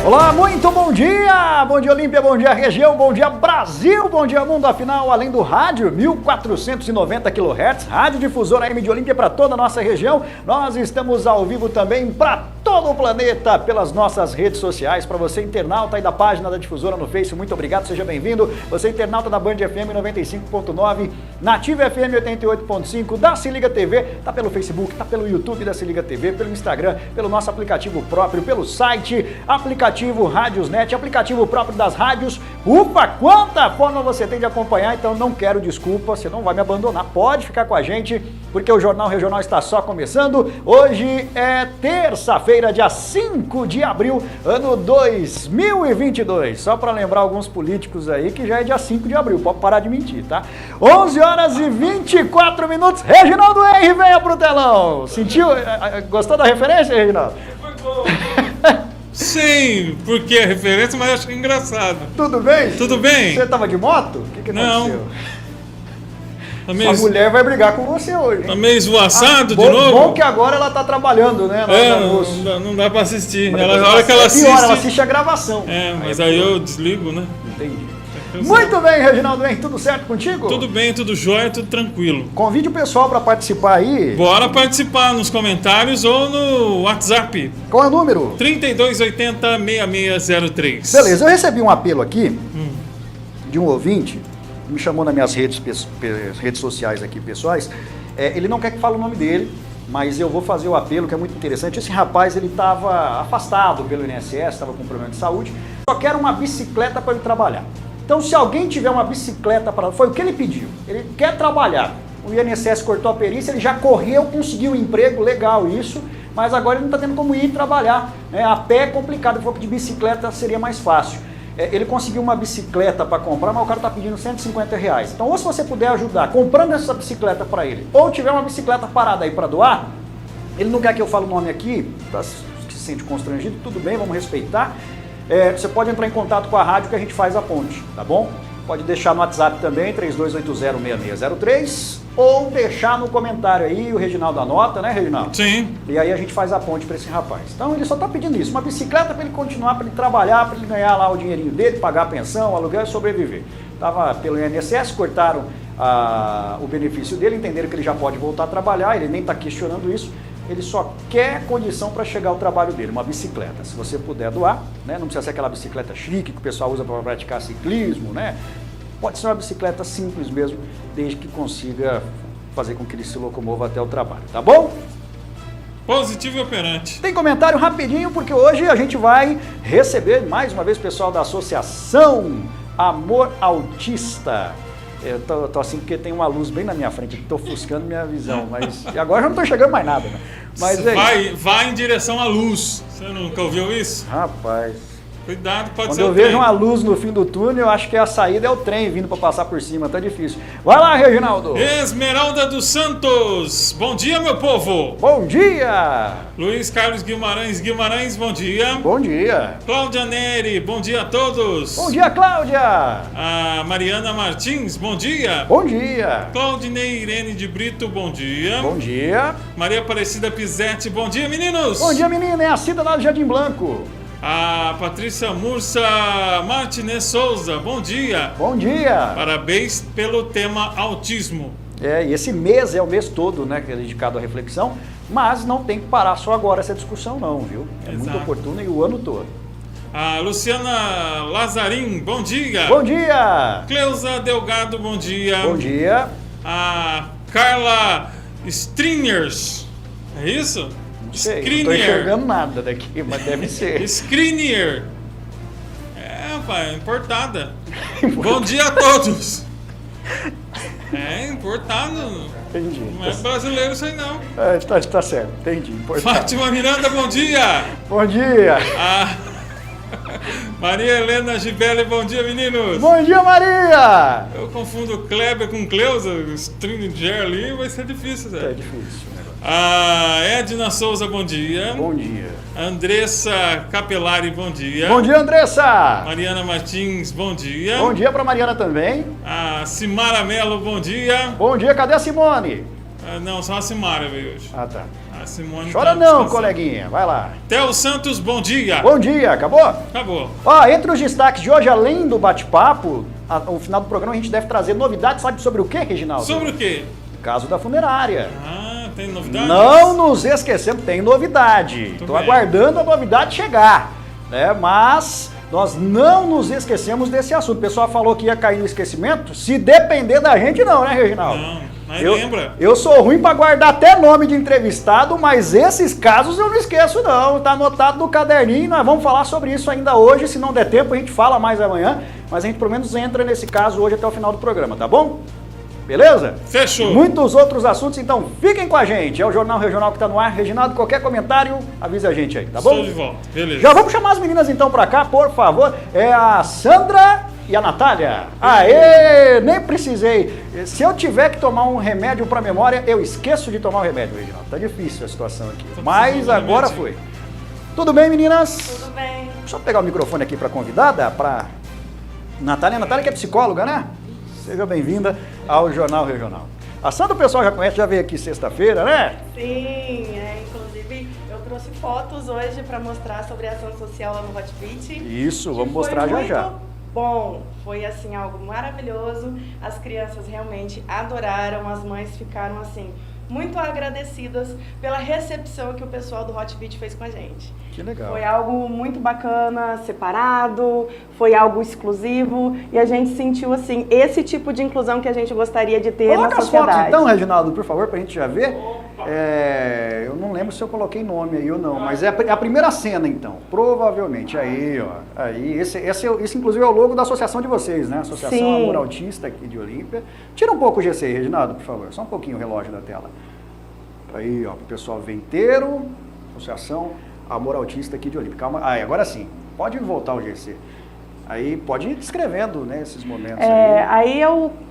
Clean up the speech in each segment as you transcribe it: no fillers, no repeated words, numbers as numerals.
Olá, muito bom dia! Bom dia Olímpia, bom dia região, bom dia Brasil, bom dia mundo. Afinal, além do rádio 1490 kHz, rádio difusora AM de Olímpia para toda a nossa região, nós estamos ao vivo também para todo o planeta pelas nossas redes sociais. Para você internauta aí da página da difusora no Face, muito obrigado, seja bem-vindo. Você internauta da Band FM 95.9, Nativa FM 88.5, da Se Liga TV, tá pelo Facebook, tá pelo YouTube da Se Liga TV, pelo Instagram, pelo nosso aplicativo próprio, pelo site, aplicativo Rádiosnet, aplicativo próprio das rádios. Ufa, quanta forma você tem de acompanhar, então não quero desculpa, você não vai me abandonar, pode ficar com a gente, porque o Jornal Regional está só começando. Hoje é terça-feira, dia 5 de abril, ano 2022. Só para lembrar alguns políticos aí que já é dia 5 de abril, pode parar de mentir, tá? 11 horas e 24 minutos. Reginaldo Henry, venha pro telão. Sentiu? Gostou da referência, Reginaldo? Foi bom. Sim, porque é referência, mas acho que é engraçado. Tudo bem? Tudo bem? Você tava de moto? O que aconteceu? Não. Sua mulher vai brigar com você hoje. Tá meio esvoaçado de novo? Bom que agora ela tá trabalhando, né? Não dá pra assistir. A hora que ela assiste... ela assiste a gravação. Mas aí eu desligo, né? Entendi. Muito bem, Reginaldo, hein? Tudo certo contigo? Tudo bem, tudo jóia, tudo tranquilo. Convide o pessoal para participar aí. Bora participar nos comentários ou no WhatsApp. Qual é o número? 3280-6603. Beleza, eu recebi um apelo aqui de um ouvinte, me chamou nas minhas redes sociais aqui, pessoais. Ele não quer que fale o nome dele, mas eu vou fazer o apelo, que é muito interessante. Esse rapaz, ele estava afastado pelo INSS, estava com problema de saúde, só quer uma bicicleta para ele trabalhar. Então, se alguém tiver uma bicicleta para... Foi o que ele pediu. Ele quer trabalhar. O INSS cortou a perícia, ele já correu, conseguiu um emprego, legal isso, mas agora ele não está tendo como ir trabalhar. A pé é complicado, ele falou que de bicicleta seria mais fácil. Ele conseguiu uma bicicleta para comprar, mas o cara está pedindo R$150. Então, ou se você puder ajudar comprando essa bicicleta para ele, ou tiver uma bicicleta parada aí para doar, ele não quer que eu fale o nome aqui, se sente constrangido, tudo bem, vamos respeitar. Você pode entrar em contato com a rádio que a gente faz a ponte, tá bom? Pode deixar no WhatsApp também, 32806603, ou deixar no comentário aí, o Reginaldo anota, né, Reginaldo? Sim. E aí a gente faz a ponte para esse rapaz. Então ele só tá pedindo isso, uma bicicleta para ele continuar, para ele trabalhar, para ele ganhar lá o dinheirinho dele, pagar a pensão, aluguel e sobreviver. Tava pelo INSS, cortaram o benefício dele, entenderam que ele já pode voltar a trabalhar, ele nem tá questionando isso. Ele só quer condição para chegar ao trabalho dele, uma bicicleta. Se você puder doar, né? Não precisa ser aquela bicicleta chique que o pessoal usa para praticar ciclismo, né? Pode ser uma bicicleta simples mesmo, desde que consiga fazer com que ele se locomova até o trabalho, tá bom? Positivo e operante. Tem comentário rapidinho, porque hoje a gente vai receber mais uma vez o pessoal da Associação Amor Autista. Eu tô assim porque tem uma luz bem na minha frente, tô ofuscando minha visão, mas agora já não tô chegando mais nada, né? Mas vai em direção à luz. Você nunca ouviu isso? Rapaz. Cuidado, pode Quando ser o eu trem. vejo uma luz no fim do túnel, eu acho que a saída é o trem vindo para passar por cima, tá difícil. Vai lá, Reginaldo. Esmeralda dos Santos, bom dia, meu povo. Bom dia. Luiz Carlos Guimarães, bom dia. Bom dia. Cláudia Neri, bom dia a todos. Bom dia, Cláudia. A Mariana Martins, bom dia. Bom dia. Claudinei Irene de Brito, bom dia. Bom dia. Maria Aparecida Pizetti, bom dia, meninos. Bom dia, menina, é a Cida lá do Jardim Blanco. A Patrícia Mursa Martinez Souza, bom dia. Bom dia. Parabéns pelo tema autismo. E esse mês é o mês todo, né, que é dedicado à reflexão, mas não tem que parar só agora essa discussão não, viu? É muito oportuna e o ano todo. A Luciana Lazarim, bom dia. Bom dia. Cleusa Delgado, bom dia. Bom dia. A Carla Stringers, é isso? Não sei, não tô enxergando nada daqui, mas deve ser. Skrinier. Pai, importada. Bom dia a todos. Importado. Entendi. Não é brasileiro isso aí não. Tá certo, entendi. Importado. Fátima Miranda, bom dia. Bom dia. Maria Helena Gibelli, bom dia, meninos. Bom dia, Maria. Eu confundo Kleber com Cleusa, Stringer ali, vai ser difícil, Zé. É difícil. A Edna Souza, bom dia. Bom dia. Andressa Capelari, bom dia. Bom dia, Andressa. Mariana Martins, bom dia. Bom dia para Mariana também. A Simara Mello, bom dia. Bom dia, cadê a Simone? Não, só a Simara veio hoje. Ah, tá. A Simone Chora tá não, descansando. coleguinha. Vai lá. Theo Santos, bom dia. Bom dia, acabou? Acabou. Ó, entre os destaques de hoje, além do bate-papo, no final do programa a gente deve trazer novidades, sabe sobre o quê, Reginaldo? Sobre o quê? Caso da funerária. Ah, tem novidades? Não nos esquecemos, tem novidade. Estou bem. aguardando a novidade chegar, né? Mas nós não nos esquecemos desse assunto. O pessoal falou que ia cair no esquecimento. Se depender da gente, não, né, Reginaldo? Não, mas Eu, lembra. eu sou ruim para guardar até nome de entrevistado, mas esses casos eu não esqueço não, tá anotado no caderninho, nós vamos falar sobre isso ainda hoje, se não der tempo a gente fala mais amanhã, mas a gente pelo menos entra nesse caso hoje até o final do programa, tá bom? Beleza? Fechou. E muitos outros assuntos, então fiquem com a gente, é o Jornal Regional que tá no ar. Reginaldo, qualquer comentário, avisa a gente aí, tá bom? Estou de volta, beleza. Já vamos chamar as meninas então pra cá, por favor. É a Sandra e a Natália. Aê, nem precisei. Se eu tiver que tomar um remédio pra memória, eu esqueço de tomar o remédio, Reginaldo. Tá difícil a situação aqui. Tô Mas precisando de agora remédio. foi. Tudo bem, meninas? Tudo bem. Deixa eu pegar o microfone aqui pra convidada, pra Natália. Natália que é psicóloga, né? Seja bem-vinda ao Jornal Regional. A Sandra o pessoal já conhece, já veio aqui sexta-feira, né? Sim, inclusive eu trouxe fotos hoje para mostrar sobre a ação social lá no Hot Beat. Isso, que vamos foi mostrar já muito já. Bom, foi assim algo maravilhoso. As crianças realmente adoraram, as mães ficaram assim muito agradecidas pela recepção que o pessoal do Hot Beat fez com a gente. Que legal. Foi algo muito bacana, separado, foi algo exclusivo e a gente sentiu assim esse tipo de inclusão que a gente gostaria de ter Coloca na as sociedade. fotos então, Reginaldo, por favor, pra gente já ver. Eu não lembro se eu coloquei nome aí ou não, mas é a primeira cena então, provavelmente. Aí, ó. Aí, esse inclusive é o logo da associação de vocês, né? Associação Sim. Amor Autista aqui de Olímpia. Tira um pouco o GC aí, Reginaldo, por favor. Só um pouquinho o relógio da tela. Aí, ó, pro pessoal ver inteiro. Associação Amor Autista aqui de Olímpia. Calma. Aí, agora sim. Pode voltar o GC. Aí pode ir descrevendo, né, esses momentos aí.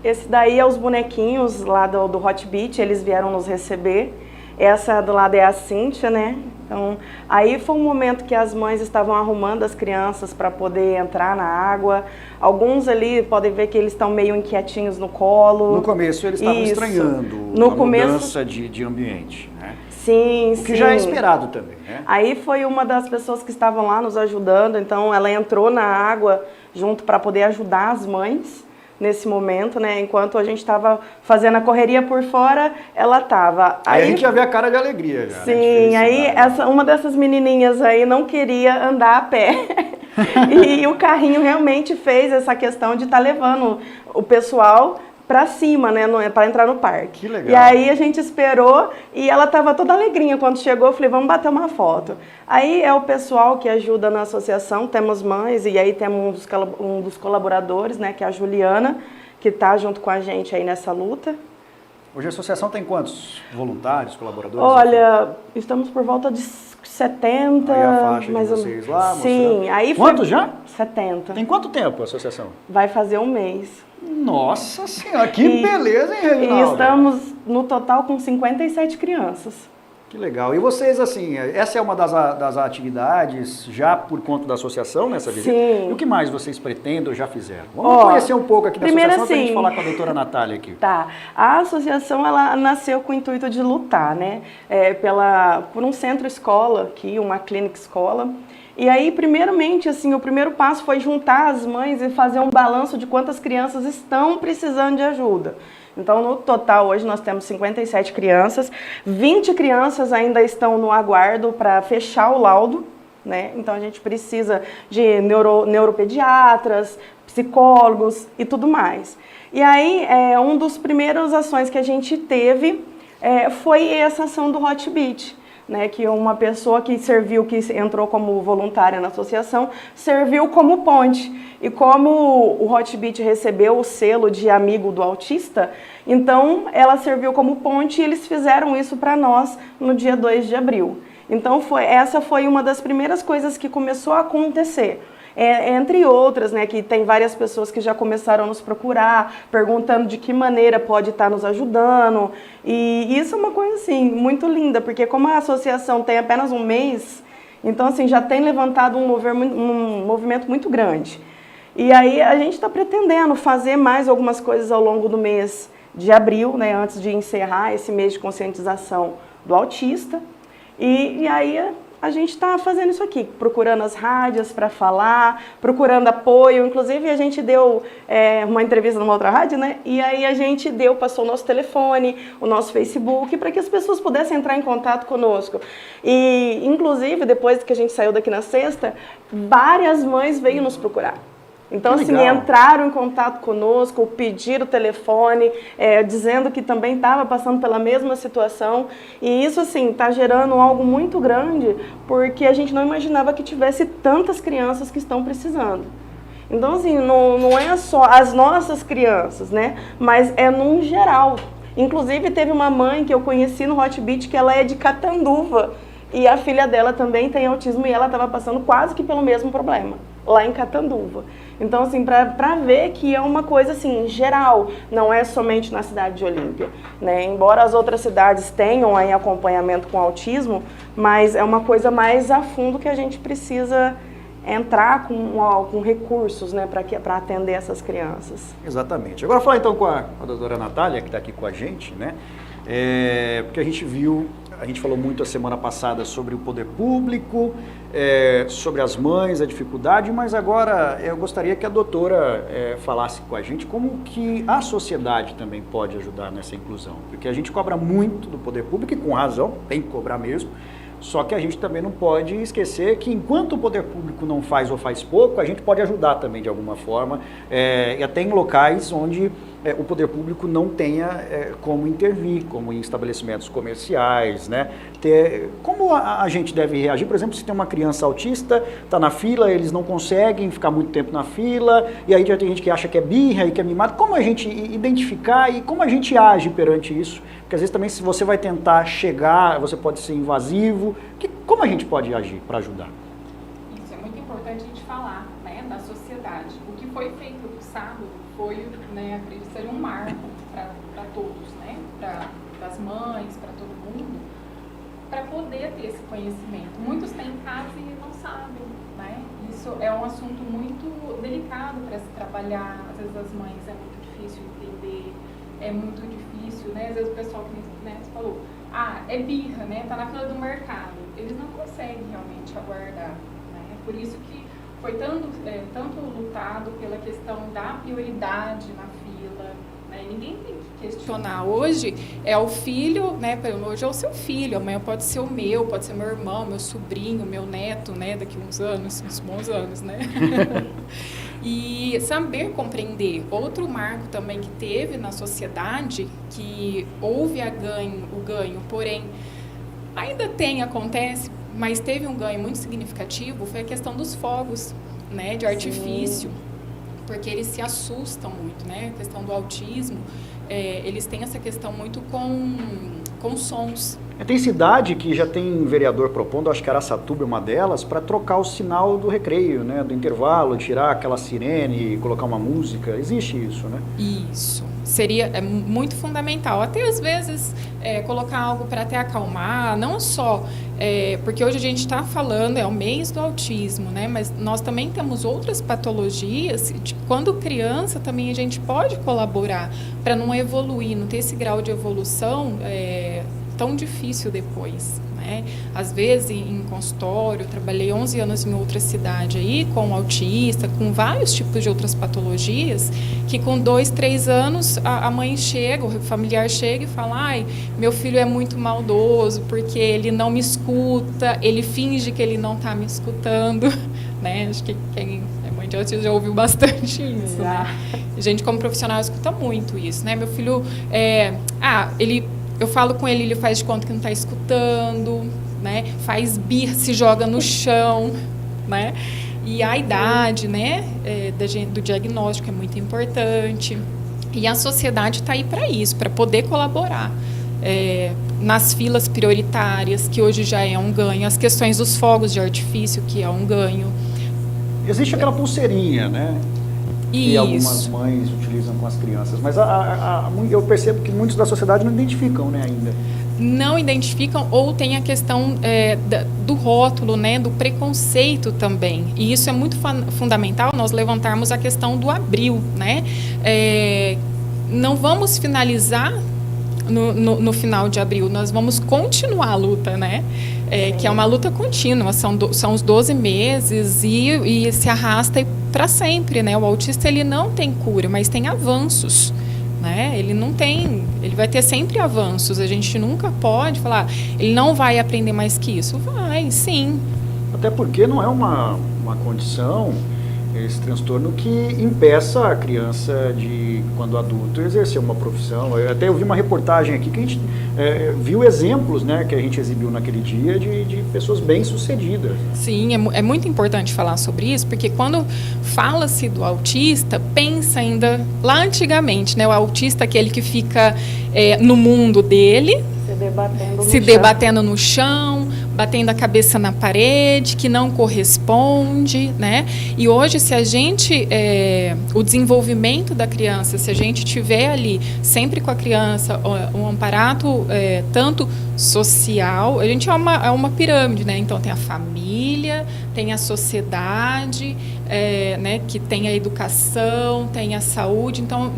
Esse daí é os bonequinhos lá do Hot Beat, eles vieram nos receber. Essa do lado é a Cíntia, né? Então, aí foi um momento que as mães estavam arrumando as crianças para poder entrar na água. Alguns ali podem ver que eles estão meio inquietinhos no colo. No começo eles estavam Isso. estranhando No a começo- mudança de ambiente, né? Sim, O que já é esperado também, né? Aí foi uma das pessoas que estavam lá nos ajudando, então ela entrou na água junto para poder ajudar as mães nesse momento, né? Enquanto a gente estava fazendo a correria por fora, ela estava. Aí a gente já vê a cara de alegria já, né? De Sim, aí felicidade. uma dessas menininhas aí não queria andar a pé. E o carrinho realmente fez essa questão de estar levando o pessoal pra cima, né, para entrar no parque. Que legal. E aí a gente esperou e ela tava toda alegrinha quando chegou. Eu falei, vamos bater uma foto. Aí é o pessoal que ajuda na associação, temos mães e aí temos um dos colaboradores, né, que é a Juliana, que tá junto com a gente aí nessa luta. Hoje a associação tem quantos voluntários, colaboradores? Olha, estamos por volta de 70, Aí a faixa de mais ou vocês menos. lá, Sim, mostrando. aí Quantos já? 70. Tem quanto tempo a associação? Vai fazer um mês. Nossa senhora, que E- beleza, hein, E Reginaldo? estamos no total com 57 crianças. Que legal. E vocês, assim, essa é uma das atividades já por conta da associação nessa visita? Sim. E o que mais vocês pretendem ou já fizeram? Vamos Ó, conhecer um pouco aqui da primeiro associação pra gente assim- falar com a doutora Natália aqui. Tá. A associação ela nasceu com o intuito de lutar, né? Por um centro escola aqui, uma clínica escola. E aí, primeiramente, assim, o primeiro passo foi juntar as mães e fazer um balanço de quantas crianças estão precisando de ajuda. Então, no total, hoje nós temos 57 crianças, 20 crianças ainda estão no aguardo para fechar o laudo, né? Então, a gente precisa de neuropediatras, psicólogos e tudo mais. E aí, uma das primeiras ações que a gente teve foi essa ação do Hot Beat, né, que uma pessoa que entrou como voluntária na associação, serviu como ponte. E como o Hot Beat recebeu o selo de amigo do autista, então ela serviu como ponte e eles fizeram isso para nós no dia 2 de abril. Então essa foi uma das primeiras coisas que começou a acontecer. Entre outras, né, que tem várias pessoas que já começaram a nos procurar, perguntando de que maneira pode estar nos ajudando. E isso é uma coisa, assim, muito linda, porque como a associação tem apenas um mês, então, assim, já tem levantado um movimento muito grande. E aí a gente está pretendendo fazer mais algumas coisas ao longo do mês de abril, né, antes de encerrar esse mês de conscientização do autista. E aí a gente está fazendo isso aqui, procurando as rádios para falar, procurando apoio. Inclusive, a gente deu uma entrevista numa outra rádio, né? E aí a gente passou o nosso telefone, o nosso Facebook, para que as pessoas pudessem entrar em contato conosco. E, inclusive, depois que a gente saiu daqui na sexta, várias mães veio nos procurar. Então, assim, entraram em contato conosco, pediram o telefone, dizendo que também estava passando pela mesma situação. E isso, assim, está gerando algo muito grande, porque a gente não imaginava que tivesse tantas crianças que estão precisando. Então, assim, não é só as nossas crianças, né? Mas é num geral. Inclusive, teve uma mãe que eu conheci no Hot Beat, que ela é de Catanduva. E a filha dela também tem autismo e ela estava passando quase que pelo mesmo problema, lá em Catanduva. Então, assim, para ver que é uma coisa, assim, geral, não é somente na cidade de Olímpia, né? Embora as outras cidades tenham aí acompanhamento com autismo, mas é uma coisa mais a fundo que a gente precisa entrar com recursos, né, para atender essas crianças. Exatamente. Agora, falar então com a doutora Natália, que está aqui com a gente, né? Porque a gente falou muito a semana passada sobre o poder público, sobre as mães, a dificuldade, mas agora eu gostaria que a doutora falasse com a gente como que a sociedade também pode ajudar nessa inclusão, porque a gente cobra muito do poder público e com razão, tem que cobrar mesmo, só que a gente também não pode esquecer que enquanto o poder público não faz ou faz pouco, a gente pode ajudar também de alguma forma, e até em locais onde o poder público não tenha como intervir, como em estabelecimentos comerciais, né? Como a gente deve reagir, por exemplo, se tem uma criança autista, está na fila, eles não conseguem ficar muito tempo na fila, e aí já tem gente que acha que é birra e que é mimado. Como a gente identificar e como a gente age perante isso? Porque às vezes também se você vai tentar chegar, você pode ser invasivo. Como a gente pode agir para ajudar? Isso é muito importante a gente falar, né, da sociedade. O que foi feito no sábado foi, né, acredito ser um marco para todos, né, para as mães, para todo mundo, para poder ter esse conhecimento. Muitos têm em casa e não sabem, né? Isso é um assunto muito delicado para se trabalhar. Às vezes as mães é muito difícil entender, é muito difícil, né? Às vezes o pessoal que, né, você falou, é birra, né? Tá na fila do mercado. Eles não conseguem realmente aguardar, né? Por isso que foi tanto lutado pela questão da prioridade na fila, né? Ninguém tem que questionar. Hoje é o filho, né? Hoje é o seu filho, amanhã pode ser o meu, pode ser meu irmão, meu sobrinho, meu neto, né? Daqui uns anos, uns bons anos, né? E saber compreender. Outro marco também que teve na sociedade, que houve o ganho, porém ainda acontece, mas teve um ganho muito significativo, foi a questão dos fogos, né, de artifício. Sim. Porque eles se assustam muito, né? A questão do autismo, eles têm essa questão muito com sons. Tem cidade que já tem vereador propondo, acho que Araçatuba é uma delas, para trocar o sinal do recreio, né? Do intervalo, tirar aquela sirene e colocar uma música. Existe isso, né? Isso. Seria muito fundamental. Até às vezes colocar algo para até acalmar, não só... porque hoje a gente está falando, é o mês do autismo, né? Mas nós também temos outras patologias, quando criança também a gente pode colaborar para não evoluir, não ter esse grau de evolução tão difícil depois, né? Às vezes em consultório, eu trabalhei 11 anos em outra cidade aí, com autista, com vários tipos de outras patologias, que com 2, 3 anos a mãe chega, o familiar chega e fala, meu filho é muito maldoso, porque ele não me escuta, ele finge que ele não está me escutando, né? Acho que quem é mãe de autista já ouviu bastante isso, né? A gente como profissional escuta muito isso, né? Meu filho, eu falo com ele, ele faz de conta que não está escutando, né? Faz birra, se joga no chão, né? E a idade, né, do diagnóstico é muito importante. E a sociedade está aí para isso, para poder colaborar. Nas filas prioritárias, que hoje já é um ganho, as questões dos fogos de artifício, que é um ganho. Existe aquela pulseirinha, né? Que algumas mães utilizam com as crianças, mas eu percebo que muitos da sociedade não identificam, né, ainda. Não identificam, ou tem a questão do rótulo, né, do preconceito também. E isso é muito fundamental, nós levantarmos a questão do abril, né? não vamos finalizar no final de abril, nós vamos continuar a luta, né? Que é uma luta contínua, são os 12 meses e se arrasta para sempre, né? O autista, ele não tem cura, mas tem avanços, né? Ele vai ter sempre avanços, a gente nunca pode falar, ele não vai aprender mais que isso. Vai, sim. Até porque não é uma condição, esse transtorno, que impeça a criança de, quando adulto, exercer uma profissão. Eu vi uma reportagem aqui que a gente viu exemplos, né, que a gente exibiu naquele dia de pessoas bem-sucedidas. Sim, é muito importante falar sobre isso, porque quando fala-se do autista, pensa ainda lá antigamente, né, o autista, aquele que fica no mundo dele, se debatendo no chão, batendo a cabeça na parede, que não corresponde, né? E hoje, se a gente, o desenvolvimento da criança, se a gente tiver ali sempre com a criança um amparato tanto social, a gente é uma pirâmide, né? Então tem a família, tem a sociedade, né? Que tem a educação, tem a saúde, então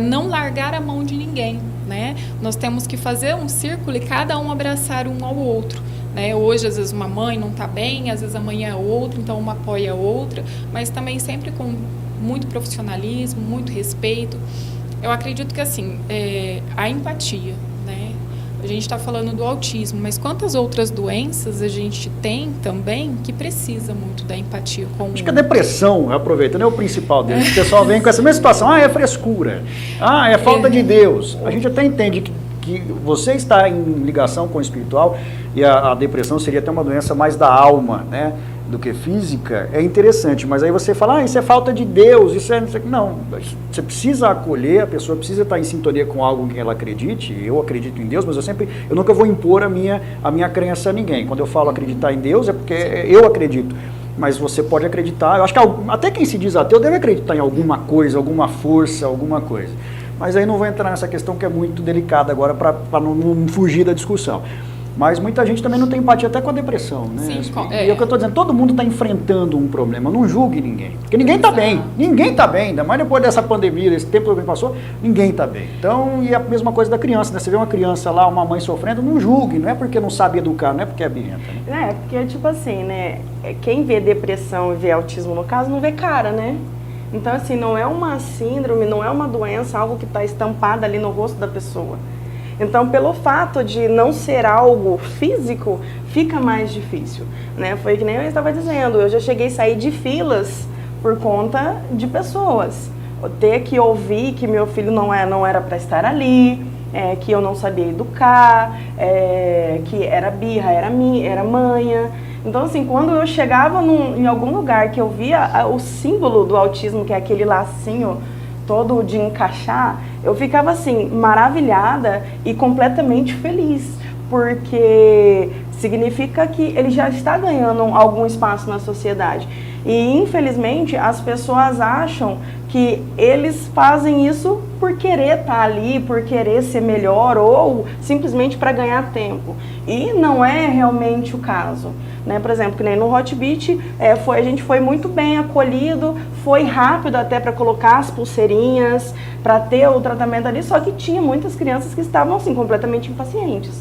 não largar a mão de ninguém, né? Nós temos que fazer um círculo e cada um abraçar um ao outro, né? Hoje, às vezes, uma mãe não está bem, às vezes amanhã é outra, então uma apoia a outra, mas também sempre com muito profissionalismo, muito respeito. Eu acredito que, assim, a empatia, né? A gente está falando do autismo, mas quantas outras doenças a gente tem também que precisa muito da empatia com o outro? Acho que a depressão, aproveitando, é o principal deles. O pessoal vem com essa mesma situação, é frescura, é falta de Deus. A gente até entende que você está em ligação com o espiritual e a depressão seria até uma doença mais da alma, né, do que física, é interessante, mas aí você fala, isso é falta de Deus, isso é... Não, você precisa acolher, a pessoa precisa estar em sintonia com algo que ela acredite. Eu acredito em Deus, mas eu nunca vou impor a minha crença a ninguém. Quando eu falo acreditar em Deus, é porque eu acredito. Mas você pode acreditar, eu acho que até quem se diz ateu deve acreditar em alguma coisa, alguma força, alguma coisa. Mas aí não vou entrar nessa questão que é muito delicada agora para não fugir da discussão. Mas muita gente também não tem empatia até com a depressão, né? Sim, E é o que eu estou dizendo, todo mundo está enfrentando um problema, não julgue ninguém. Porque ninguém está bem, ainda mais depois dessa pandemia, desse tempo que passou, ninguém está bem. Então, e a mesma coisa da criança, né? Você vê uma criança lá, uma mãe sofrendo, não julgue, não é porque não sabe educar, não é porque é birrenta. Né? Porque tipo assim, né? Quem vê depressão e vê autismo no caso, não vê cara, né? Então, assim, não é uma síndrome, não é uma doença, algo que está estampado ali no rosto da pessoa. Então, pelo fato de não ser algo físico, fica mais difícil, né? Foi que nem eu estava dizendo, eu já cheguei a sair de filas por conta de pessoas. Ter que ouvir que meu filho não era para estar ali, que eu não sabia educar, que era birra, era manha. Então, assim, quando eu chegava em algum lugar que eu via o símbolo do autismo, que é aquele lacinho todo de encaixar, eu ficava assim, maravilhada e completamente feliz, porque significa que ele já está ganhando algum espaço na sociedade. E, infelizmente, as pessoas acham que eles fazem isso por querer estar ali, por querer ser melhor ou simplesmente para ganhar tempo. E não é realmente o caso. Né? Por exemplo, que nem no Hot Beat, a gente foi muito bem acolhido, foi rápido até para colocar as pulseirinhas, para ter o tratamento ali, só que tinha muitas crianças que estavam assim, completamente impacientes.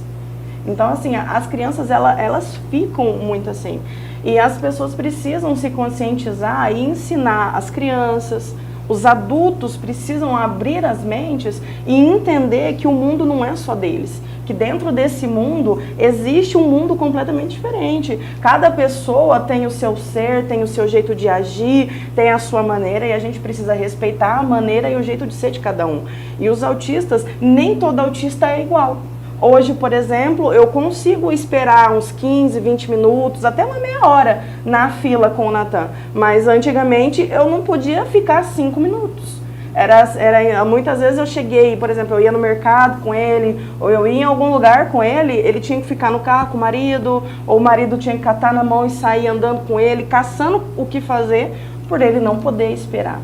Então, assim, as crianças, elas ficam muito assim. E as pessoas precisam se conscientizar e ensinar as crianças, os adultos precisam abrir as mentes e entender que o mundo não é só deles. Que dentro desse mundo existe um mundo completamente diferente. Cada pessoa tem o seu ser, tem o seu jeito de agir, tem a sua maneira e a gente precisa respeitar a maneira e o jeito de ser de cada um. E os autistas, nem todo autista é igual. Hoje, por exemplo, eu consigo esperar uns 15, 20 minutos, até uma meia hora na fila com o Natan. Mas antigamente eu não podia ficar 5 minutos. Muitas vezes eu cheguei, por exemplo, eu ia no mercado com ele, ou eu ia em algum lugar com ele, ele tinha que ficar no carro com o marido, ou o marido tinha que catar na mão e sair andando com ele, caçando o que fazer, por ele não poder esperar.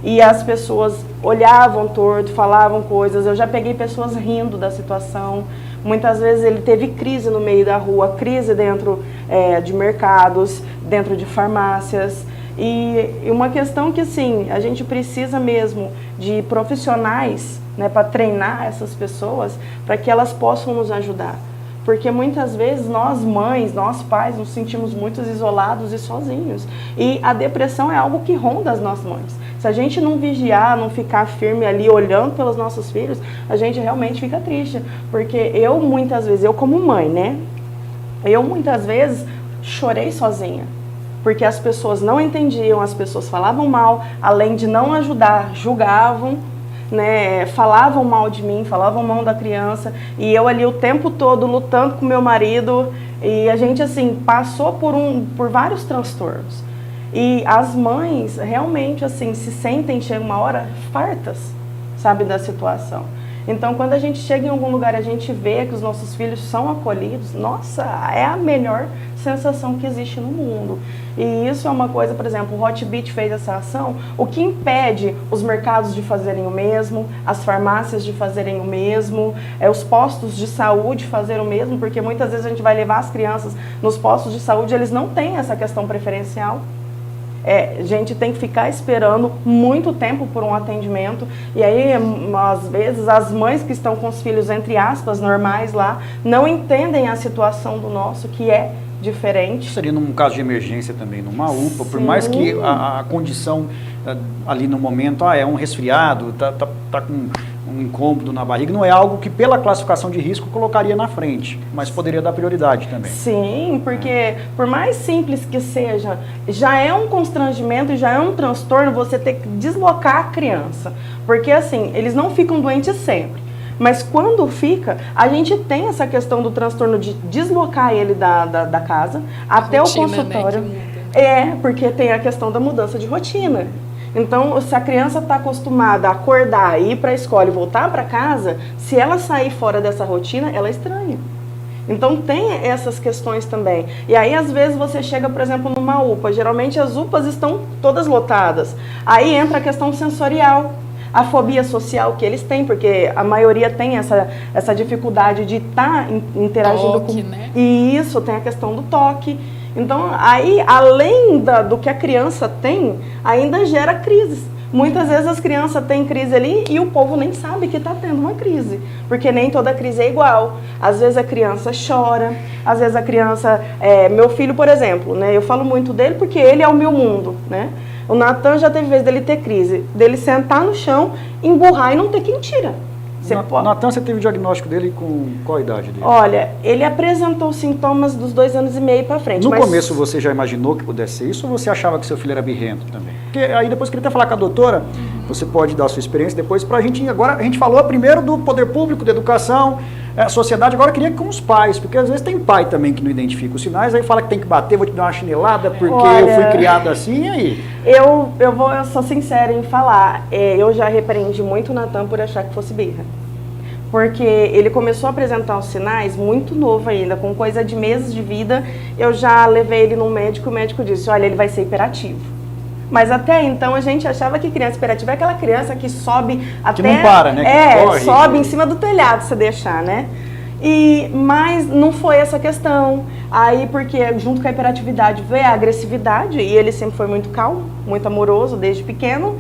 E as pessoas olhavam torto, falavam coisas, eu já peguei pessoas rindo da situação. Muitas vezes ele teve crise no meio da rua, crise dentro de mercados, dentro de farmácias. E uma questão que, assim, a gente precisa mesmo de profissionais, né, para treinar essas pessoas, para que elas possam nos ajudar. Porque muitas vezes nós mães, nós pais, nos sentimos muito isolados e sozinhos. E a depressão é algo que ronda as nossas mães. Se a gente não vigiar, não ficar firme ali olhando pelos nossos filhos, a gente realmente fica triste. Porque eu muitas vezes, eu como mãe, né? Eu muitas vezes chorei sozinha. Porque as pessoas não entendiam, as pessoas falavam mal, além de não ajudar, julgavam, né, falavam mal de mim, falavam mal da criança, e eu ali o tempo todo lutando com meu marido, e a gente assim passou por vários transtornos. E as mães realmente assim se sentem, chega uma hora, fartas, sabe, da situação. Então, quando a gente chega em algum lugar, a gente vê que os nossos filhos são acolhidos, nossa, é a melhor sensação que existe no mundo. E isso é uma coisa, por exemplo, o Hotbit fez essa ação, o que impede os mercados de fazerem o mesmo, as farmácias de fazerem o mesmo, os postos de saúde fazerem o mesmo, porque muitas vezes a gente vai levar as crianças nos postos de saúde, eles não têm essa questão preferencial. A gente tem que ficar esperando muito tempo por um atendimento, e aí, às vezes, as mães que estão com os filhos, entre aspas, normais lá, não entendem a situação do nosso, que é diferente. Seria num caso de emergência também, numa UPA, por mais que a condição ali no momento, é um resfriado, tá com um incômodo na barriga, não é algo que pela classificação de risco colocaria na frente, mas poderia dar prioridade também. Sim, porque por mais simples que seja, já é um constrangimento, já é um transtorno você ter que deslocar a criança, porque assim, eles não ficam doentes sempre. Mas quando fica, a gente tem essa questão do transtorno de deslocar ele da casa até rotina, o consultório. Né, porque tem a questão da mudança de rotina. Então, se a criança está acostumada a acordar, ir para a escola e voltar para casa, se ela sair fora dessa rotina, ela estranha. Então, tem essas questões também. E aí, às vezes, você chega, por exemplo, numa UPA. Geralmente, as UPAs estão todas lotadas. Aí entra a questão sensorial. A fobia social que eles têm, porque a maioria tem essa dificuldade de estar interagindo toque, com... né? E isso, tem a questão do toque. Então, aí, além do que a criança tem, ainda gera crises. Muitas vezes as crianças têm crise ali e o povo nem sabe que está tendo uma crise, porque nem toda crise é igual. Às vezes a criança chora, às vezes a criança... meu filho, por exemplo, né, eu falo muito dele porque ele é o meu mundo, né? O Natan já teve vez dele ter crise, dele sentar no chão, emburrar e não ter quem tira. Natan, você teve o diagnóstico dele com qual idade dele? Olha, ele apresentou sintomas dos 2 anos e meio para frente. No começo você já imaginou que pudesse ser isso ou você achava que seu filho era birrento também? Porque aí depois queria até falar com a doutora, você pode dar a sua experiência depois pra gente. Agora a gente falou primeiro do poder público, da educação, a sociedade, agora eu queria que com os pais, porque às vezes tem pai também que não identifica os sinais, aí fala que tem que bater, vou te dar uma chinelada porque eu fui criado assim, e aí? Eu sou sincera em falar, eu já repreendi muito o Natan por achar que fosse birra. Porque ele começou a apresentar os sinais muito novo ainda, com coisa de meses de vida, eu já levei ele no médico, o médico disse, olha, ele vai ser hiperativo. Mas até então a gente achava que criança hiperativa é aquela criança que sobe até... Que não para, né? Que corre, sobe em cima do telhado, se deixar, né? Mas não foi essa questão. Aí, porque junto com a hiperatividade veio a agressividade, e ele sempre foi muito calmo, muito amoroso desde pequeno.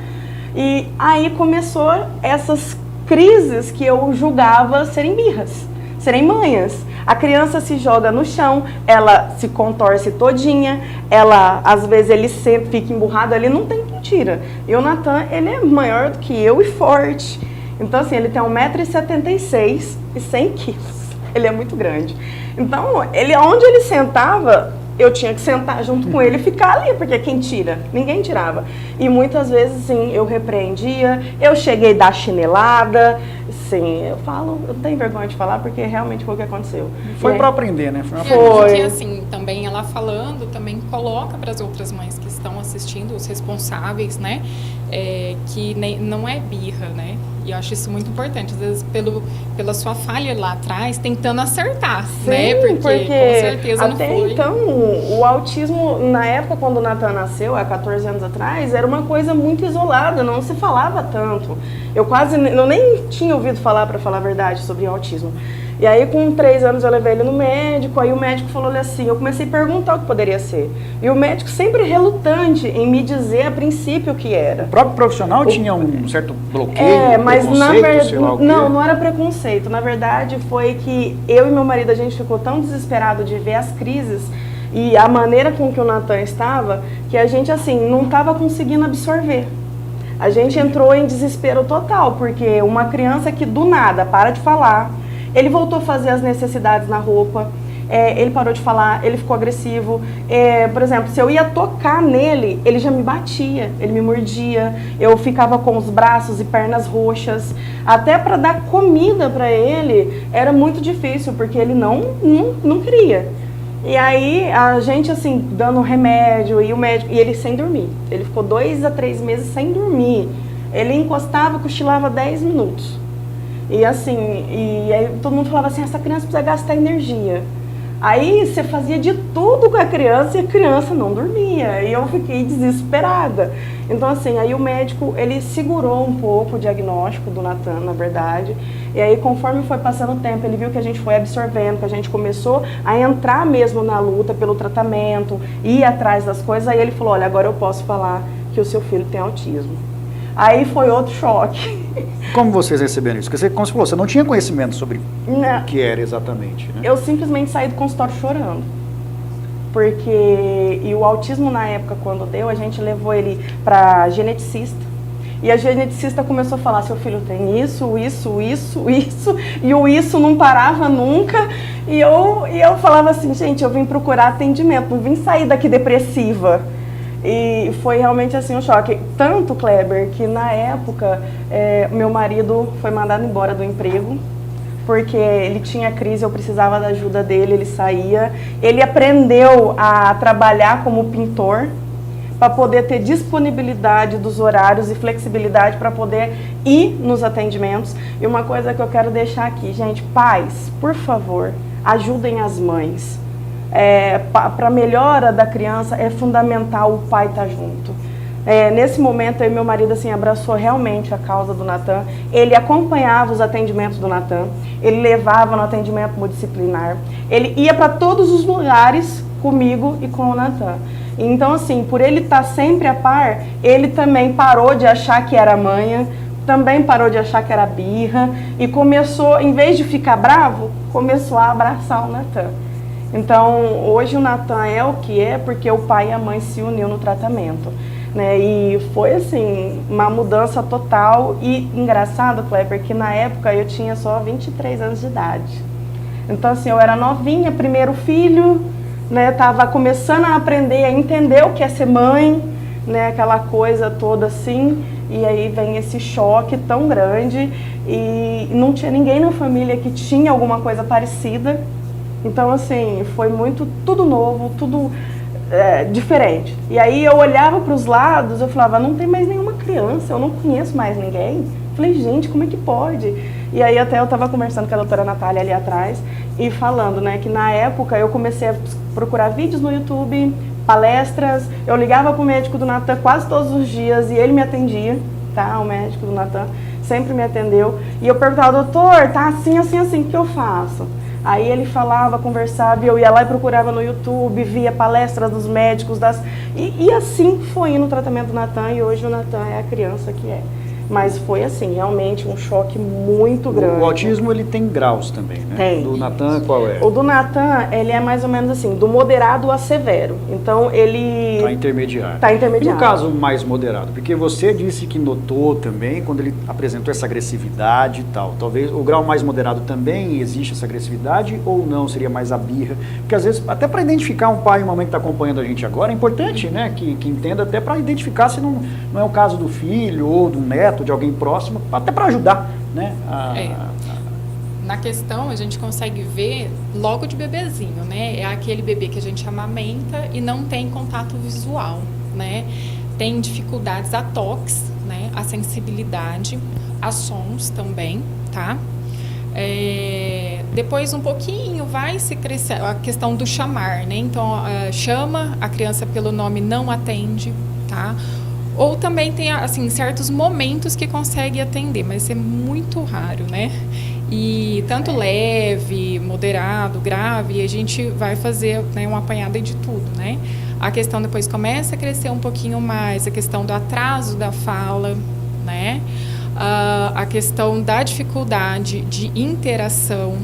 E aí começou essas crises que eu julgava serem birras, serem manhas. A criança se joga no chão, ela se contorce todinha, às vezes ele sempre fica emburrado, ele não tem mentira. E o Natan, ele é maior do que eu e forte. Então, assim, ele tem 1,76 m e 100 kg. Ele é muito grande. Então, onde ele sentava, eu tinha que sentar junto com ele e ficar ali, porque quem tira? Ninguém tirava. E muitas vezes, sim, eu repreendia, eu cheguei a dar chinelada, sim, eu não tenho vergonha de falar, porque realmente foi o que aconteceu. Foi para aprender, né? Foi. E assim, também ela falando, também coloca para as outras mães que estão assistindo, os responsáveis, né, que não é birra, né? E eu acho isso muito importante, às vezes pela sua falha lá atrás, tentando acertar, sim, né? Porque com certeza não foi. Então, o autismo, na época quando o Natan nasceu, há 14 anos atrás, era uma coisa muito isolada, não se falava tanto. Eu nem tinha ouvido falar, para falar a verdade, sobre o autismo. E aí, com 3 anos, eu levei ele no médico, aí o médico falou assim, eu comecei a perguntar o que poderia ser. E o médico sempre relutante em me dizer a princípio o que era. O próprio profissional tinha um certo bloqueio, mas na verdade, sei lá o quê? não era preconceito. Na verdade, foi que eu e meu marido, a gente ficou tão desesperado de ver as crises e a maneira com que o Natan estava, que a gente, assim, não estava conseguindo absorver. A gente entrou em desespero total, porque uma criança que do nada para de falar, ele voltou a fazer as necessidades na roupa, ele parou de falar, ele ficou agressivo. Por exemplo, se eu ia tocar nele, ele já me batia, ele me mordia, eu ficava com os braços e pernas roxas. Até para dar comida para ele era muito difícil, porque ele não queria. E aí a gente assim, dando remédio e o médico, e ele sem dormir. Ele ficou 2 a 3 meses sem dormir. Ele encostava, cochilava 10 minutos. E assim, e aí todo mundo falava assim, essa criança precisa gastar energia. Aí você fazia de tudo com a criança e a criança não dormia. E eu fiquei desesperada. Então assim, aí o médico, ele segurou um pouco o diagnóstico do Natan, na verdade. E aí conforme foi passando o tempo, ele viu que a gente foi absorvendo, que a gente começou a entrar mesmo na luta pelo tratamento, ir atrás das coisas. Aí ele falou, olha, agora eu posso falar que o seu filho tem autismo. Aí foi outro choque. Como vocês receberam isso? Porque você, como você falou, você não tinha conhecimento sobre o que era exatamente, né? Eu simplesmente saí do consultório chorando. Porque, e o autismo na época, quando deu, a gente levou ele para geneticista. E a geneticista começou a falar, seu filho tem isso, e o isso não parava nunca. E eu falava assim, gente, eu vim procurar atendimento, não vim sair daqui depressiva. E foi realmente assim um choque. Tanto, Kleber, que na época meu marido foi mandado embora do emprego, porque ele tinha crise, eu precisava da ajuda dele, ele saía. Ele aprendeu a trabalhar como pintor, para poder ter disponibilidade dos horários e flexibilidade para poder ir nos atendimentos. E uma coisa que eu quero deixar aqui, gente, pais, por favor, ajudem as mães. Para a melhora da criança é fundamental o pai estar junto. Nesse momento, eu e meu marido assim, abraçou realmente a causa do Natan. Ele acompanhava os atendimentos do Natan, ele levava no atendimento multidisciplinar, ele ia para todos os lugares comigo e com o Natan. Então, assim, por ele estar sempre a par, ele também parou de achar que era manha, também parou de achar que era birra e começou, em vez de ficar bravo, começou a abraçar o Natan. Então, hoje o Natan é o que é porque o pai e a mãe se uniram no tratamento, né? E foi, assim, uma mudança total e engraçado, Kleber, que na época eu tinha só 23 anos de idade. Então, assim, eu era novinha, primeiro filho, né? Tava começando a aprender, a entender o que é ser mãe, né? Aquela coisa toda assim, e aí vem esse choque tão grande e não tinha ninguém na família que tinha alguma coisa parecida. Então, assim, foi tudo novo, tudo diferente. E aí eu olhava para os lados, eu falava, não tem mais nenhuma criança, eu não conheço mais ninguém. Falei, gente, como é que pode? E aí até eu estava conversando com a doutora Natália ali atrás e falando, né, que na época eu comecei a procurar vídeos no YouTube, palestras, eu ligava para o médico do Natan quase todos os dias e ele me atendia, tá? O médico do Natan sempre me atendeu. E eu perguntava, doutor, tá assim, assim, assim, o que eu faço? Aí ele falava, conversava, e eu ia lá e procurava no YouTube, via palestras dos médicos, e assim foi indo o tratamento do Natan, e hoje o Natan é a criança que é. Mas foi assim, realmente um choque muito grande. O autismo, ele tem graus também, né? Tem. Do Natan, qual é? O do Natan, ele é mais ou menos assim, do moderado a severo. Então, ele... Tá intermediário. Tá intermediário. E no caso mais moderado? Porque você disse que notou também, quando ele apresentou essa agressividade e tal. Talvez o grau mais moderado também existe essa agressividade ou não? Seria mais a birra? Porque às vezes, até para identificar um pai e uma mãe que está acompanhando a gente agora, é importante, né? Que entenda até para identificar se não é o caso do filho ou do neto, de alguém próximo, até para ajudar, né? Na questão, a gente consegue ver logo de bebezinho, né? É aquele bebê que a gente amamenta e não tem contato visual, né? Tem dificuldades a toques, né? A sensibilidade, a sons também, tá? Depois um pouquinho vai se crescer a questão do chamar, né? Então, chama a criança pelo nome, não atende, tá? Ou também tem, assim, certos momentos que consegue atender, mas é muito raro, né? E tanto leve, moderado, grave, a gente vai fazer, né, uma apanhada de tudo, né? A questão depois começa a crescer um pouquinho mais, a questão do atraso da fala, né? A questão da dificuldade de interação,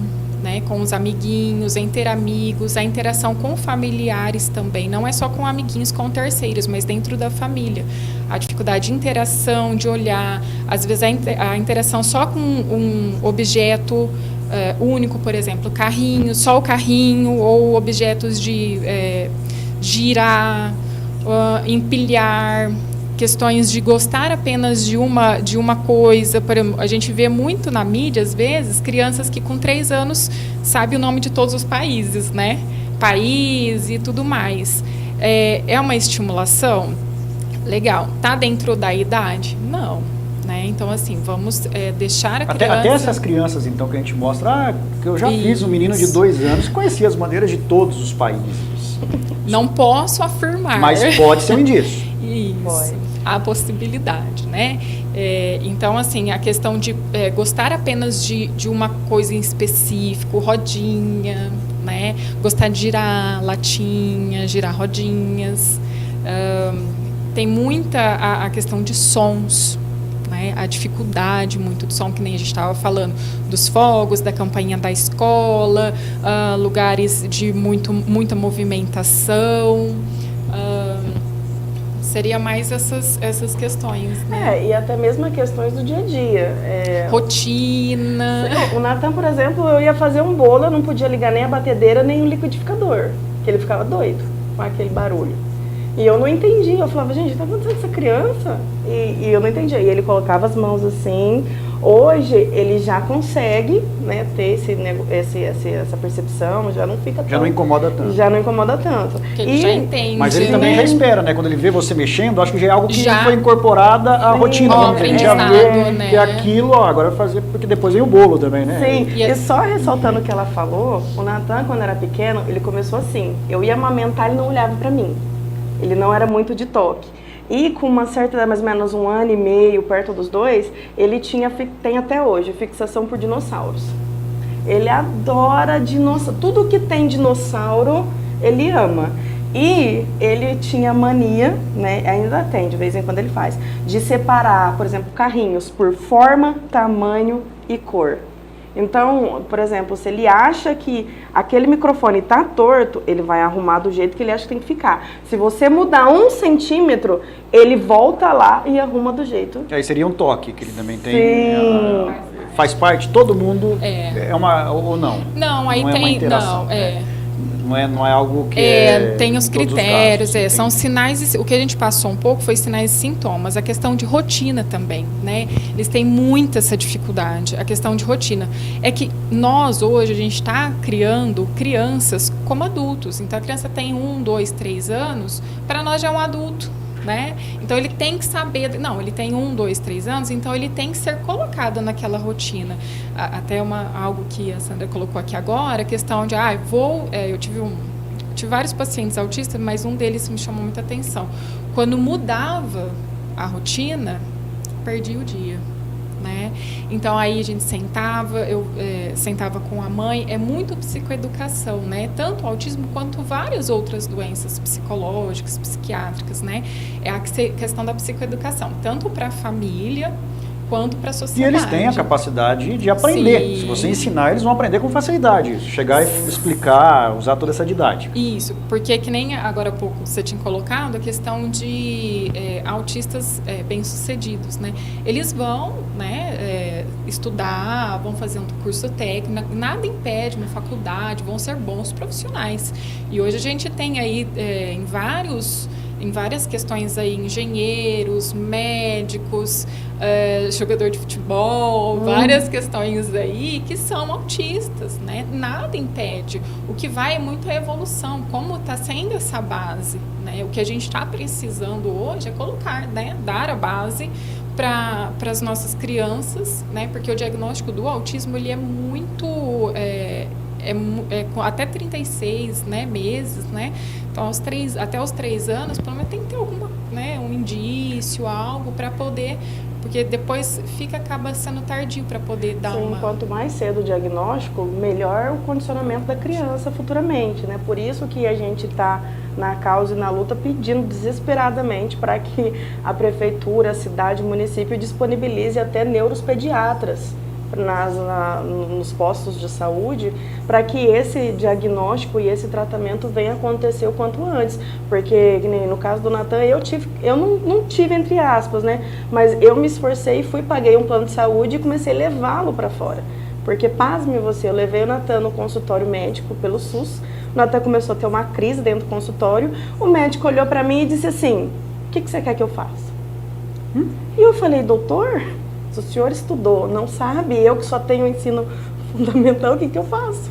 né, com os amiguinhos, entre amigos, a interação com familiares também, não é só com amiguinhos, com terceiros, mas dentro da família. A dificuldade de interação, de olhar, às vezes a interação só com um objeto único, por exemplo, carrinho, só o carrinho, ou objetos de girar, empilhar, questões de gostar apenas de uma coisa. Por exemplo, a gente vê muito na mídia, às vezes, crianças que com 3 anos sabem o nome de todos os países, né? País e tudo mais. É uma estimulação? Legal. Tá dentro da idade? Não. Né? Então, assim, vamos deixar a criança... Até essas crianças, então, que a gente mostra, que eu já fiz um menino de 2 anos que conhecia as bandeiras de todos os países. Não posso afirmar. Mas pode ser um indício. Isso. Pode. A possibilidade, né? Então, assim, a questão de gostar apenas de uma coisa em específico, rodinha, né? Gostar de girar latinha, girar rodinhas. Tem muita a questão de sons, né? A dificuldade muito do som, que nem a gente estava falando, dos fogos, da campainha da escola, lugares de muita movimentação. Seria mais essas questões, né? E até mesmo questões do dia a dia. Rotina. O Natan, por exemplo, eu ia fazer um bolo, eu não podia ligar nem a batedeira, nem o liquidificador, que ele ficava doido com aquele barulho. E eu não entendia, eu falava, gente, tá acontecendo com essa criança? E eu não entendia. E ele colocava as mãos assim. Hoje ele já consegue, né, ter essa percepção, já não fica Já não incomoda tanto. Já não incomoda tanto. Porque ele já entende. Mas ele também já espera, né? Quando ele vê você mexendo, acho que já é algo que Já. foi incorporada à rotina. Ó, Né? Ele já vê aprendizado, né? que aquilo, ó, agora vai fazer, porque depois vem o bolo também, né? Sim, E e só ressaltando o que ela falou, o Natan, quando era pequeno, ele começou assim, eu ia amamentar, ele não olhava pra mim. Ele não era muito de toque. E com uma certa idade, mais ou menos 1 ano e meio, perto dos 2, ele tem até hoje fixação por dinossauros. Ele adora dinossauro. Tudo que tem dinossauro, ele ama. E ele tinha mania, né, ainda tem, de vez em quando ele faz, de separar, por exemplo, carrinhos por forma, tamanho e cor. Então, por exemplo, se ele acha que aquele microfone está torto, ele vai arrumar do jeito que ele acha que tem que ficar. Se você mudar 1 centímetro, ele volta lá e arruma do jeito. Aí seria um toque que ele também tem. Sim. Faz parte, todo mundo é uma, ou não? Não, aí não é uma tem... interação, não é algo que tem os em todos critérios, casos, são sinais, o que a gente passou um pouco foi sinais e sintomas, a questão de rotina também, né? Eles têm muita essa dificuldade, a questão de rotina. É que nós, hoje, a gente está criando crianças como adultos, então a criança tem 1, 2, 3 anos, para nós já é um adulto, né? Então ele tem que saber, não, ele tem 1, 2, 3 anos, então ele tem que ser colocado naquela rotina. Até algo que a Sandra colocou aqui agora, a questão de, eu tive vários pacientes autistas, mas um deles me chamou muita atenção. Quando mudava a rotina, perdi o dia, né? Então aí a gente sentava, eu sentava com a mãe, é muito psicoeducação, né? Tanto o autismo quanto várias outras doenças psicológicas, psiquiátricas, né? É a questão da psicoeducação, tanto para a família quanto para a E sociedade. eles têm a capacidade de aprender. Sim. Se você ensinar, eles vão aprender com facilidade. Chegar e explicar, usar toda essa didática. Isso, porque que nem agora há pouco você tinha colocado a questão de autistas bem-sucedidos, né? Eles vão, né, estudar, vão fazer um curso técnico, nada impede uma faculdade, vão ser bons profissionais. E hoje a gente tem aí em várias questões aí, engenheiros, médicos, jogador de futebol, várias questões aí que são autistas, né? Nada impede. O que vai é muito a evolução, como está sendo essa base, né? O que a gente está precisando hoje é colocar, né? Dar a base para as nossas crianças, né? Porque o diagnóstico do autismo, ele é muito... até 36, né, meses, né? Então, até os 3 anos, pelo menos tem que ter alguma, né, um indício, algo para poder Porque depois acaba sendo tardio para poder dar Sim, uma... quanto mais cedo o diagnóstico, melhor o condicionamento da criança futuramente, né? Por isso que a gente está na causa e na luta pedindo desesperadamente para que a cidade, o município disponibilize até neuropediatras nos postos de saúde, para que esse diagnóstico e esse tratamento venha acontecer o quanto antes, porque no caso do Natan, eu não tive entre aspas, né, mas eu me esforcei, paguei um plano de saúde e comecei a levá-lo para fora, porque pasme você, eu levei o Natan no consultório médico pelo SUS, o Natan começou a ter uma crise dentro do consultório, o médico olhou para mim e disse assim, o que você quer que eu faça? E eu falei, doutor, se o senhor estudou, não sabe, eu que só tenho ensino fundamental, o que eu faço?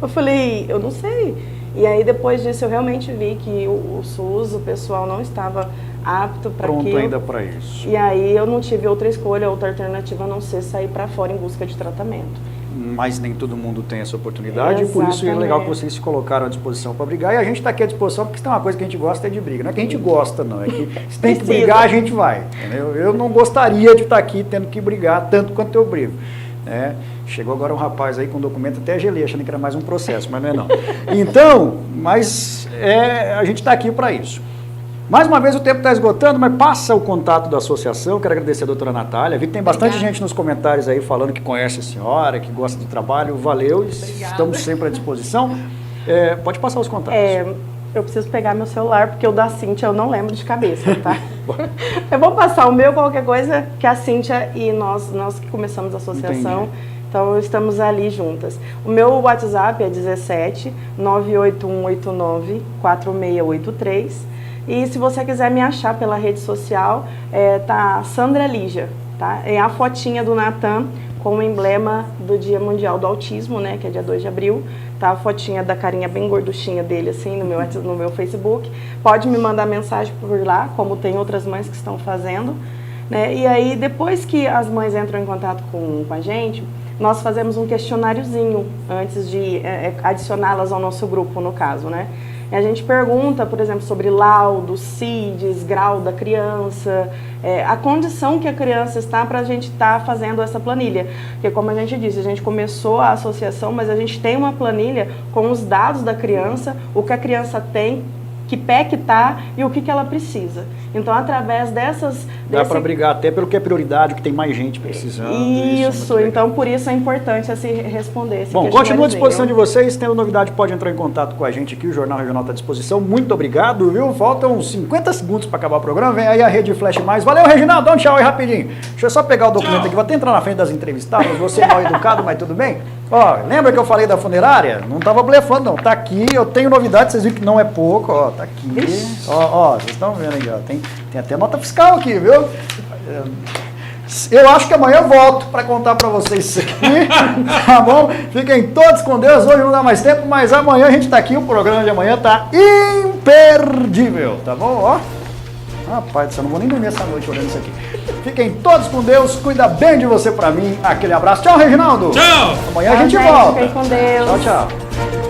Eu falei, eu não sei. E aí depois disso eu realmente vi que o SUS, o pessoal não estava apto para aquilo. Pronto ainda para isso. E aí eu não tive outra escolha, outra alternativa a não ser sair para fora em busca de tratamento. Mas nem todo mundo tem essa oportunidade, Exatamente. e por isso é legal que vocês se colocaram à disposição para brigar, e a gente está aqui à disposição porque se tem uma coisa que a gente gosta é de briga, não é que a gente gosta não, é que se tem que brigar a gente vai, entendeu? Eu não gostaria de estar aqui tendo que brigar tanto quanto eu brigo, né? Chegou agora um rapaz aí com um documento, até gelei, achando que era mais um processo, mas não é não. Então, a gente está aqui para isso. Mais uma vez o tempo está esgotando, mas passa o contato da associação. Quero agradecer a doutora Natália. Vi que tem bastante gente nos comentários aí falando que conhece a senhora, que gosta do trabalho. Valeu, estamos sempre à disposição. Pode passar os contatos. Eu preciso pegar meu celular, porque o da Cíntia eu não lembro de cabeça, tá? Eu vou passar o meu, qualquer coisa, que a Cíntia e nós que começamos a associação, Entendi. Então estamos ali juntas. O meu WhatsApp é 17 98189 4683. E se você quiser me achar pela rede social, tá Sandra Lígia, tá? É a fotinha do Natan com o emblema do Dia Mundial do Autismo, né? Que é dia 2 de abril. Tá a fotinha da carinha bem gorduchinha dele, assim, no meu Facebook. Pode me mandar mensagem por lá, como tem outras mães que estão fazendo, né? E aí, depois que as mães entram em contato com a gente, nós fazemos um questionáriozinho antes de adicioná-las ao nosso grupo, no caso, né? E a gente pergunta, por exemplo, sobre laudo, CIDs, grau da criança, a condição que a criança está para a gente estar fazendo essa planilha. Porque, como a gente disse, a gente começou a associação, mas a gente tem uma planilha com os dados da criança, o que a criança tem, que pé que está e o que ela precisa. Então, através dessas... Dá para brigar até pelo que é prioridade, que tem mais gente precisando. Isso, então por isso é importante responder esse Bom, continua à disposição de vocês, tendo novidade pode entrar em contato com a gente aqui, o Jornal Regional está à disposição. Muito obrigado, viu? Faltam 50 segundos para acabar o programa, vem aí a Rede Flash Mais. Valeu, Reginaldo, dá um tchau aí rapidinho. Deixa eu só pegar o documento aqui, vou até entrar na frente das entrevistadas, você é mal educado, mas tudo bem? Ó, lembra que eu falei da funerária? Não estava blefando não, tá aqui, eu tenho novidade, vocês viram que não é pouco, ó, tá aqui. Ó, vocês estão vendo aí, ó, tem até nota fiscal aqui, viu? Eu acho que amanhã eu volto para contar para vocês isso aqui, tá bom? Fiquem todos com Deus, hoje não dá mais tempo, mas amanhã a gente está aqui, o programa de amanhã tá imperdível, tá bom? Ó, rapaz do céu, não vou nem dormir essa noite olhando isso aqui. Fiquem todos com Deus, cuida bem de você para mim, aquele abraço. Tchau, Reginaldo! Tchau! Amanhã a gente volta. Fiquem com Deus. Tchau, tchau.